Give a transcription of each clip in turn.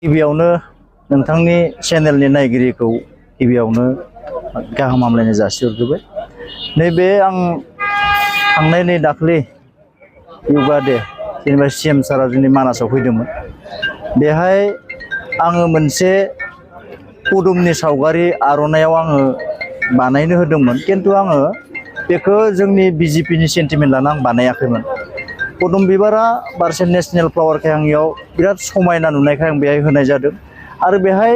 गिबियावनो नोंथांनि चेनेलनि नायगिरिखौ गिबियावनो गाहाम हामलायनाय जासिहरग्रोबाय। नैबे आं थांनाय नै दाख्लै योगा डे जेनेबा सीएम सारा जोंनि मानासाव फैदोंमोन। बेहाय आङो मोनसे पदुमनि सावगारि आर'नायाव आङो बानायनो होदोंमोन, किन्तु आङो बेखौ जोंनि बिजेपिनि सेन्टिमेन्ट लाना आं बानायाखैमोन। पदुम बिबारा बारसे नेशनेल फ्लावारखाय आं इयाव बिराद समायना नुनायखाय आं बेहाय होनाय जादों। आरो बेहाय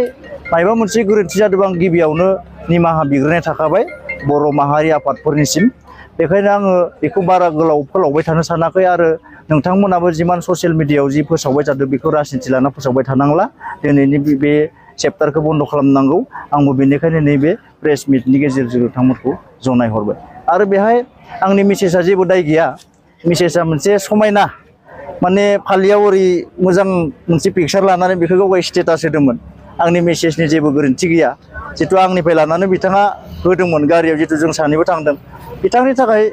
मायबा मोनसे गोरोन्थि जादोंबा आं गिबियावनो निमाहा बिग्रोनाय थाखाबाय बर' माहारि आफादफोरनिसिम। बेखायनो आङो बेखौ बारा गोलाव फोलावबाय थानो सानाखै आरो नोंथांमोनाबो जिमान ससियेल मिडियायाव जि फोसावबाय थादों बेखौ राजनिति लाना फोसावबाय थानांला। दिनैनि बे चेप्टारखौ बन्द' खालामनांगौ। आंबो बेनिखायनो नैबे प्रेस मिटनि गेजेरजों नोंथांमोनखौ जनायहरबाय। आरो बेहाय आंनि मेसेजआ जेबो दाय गैया। मेसेजआ मोनसे समायना माने फालियाव ओरै मोजां मोनसे पिकचार लानानै बेखौ गावगाय स्टेटास होदोंमोन। आंनि मेसेजनि जेबो गोरोन्थि गैया। जितु आंनिफ्राय लानानै बिथाङा होदोंमोन गारियाव, जितु जों सानैबो थांदों। बिथांनि थाखाय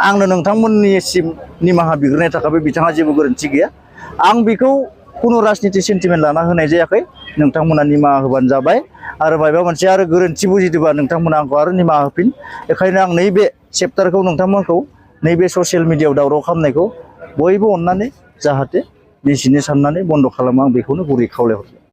आंनो नोंथांमोननिसिम निमाहा बिग्रोनाय थाखाय बिथाङा जेबो गोरोन्थि गैया। आं बेखौ खुनु राजनिति सेन्टिमेन्ट लाना होनाय जायाखै। नोंथांमोना निमाहा होबानो जाबाय। आरो मायबा मोनसे आरो गोरोन्थि बुजिदोंबा नोंथांमोना आंखौ आरो निमाहा होफिन। बेखायनो आं नैबे चेप्टारखौ नोंथांमोनखौ नैबे ससियेल मिडियायाव दावराव खालामनायखौ बयबो अननानै जाहाथे निजिनि साननानै बन्द' खालामो, आं बेखौनो गुरै खावलायहरबाय।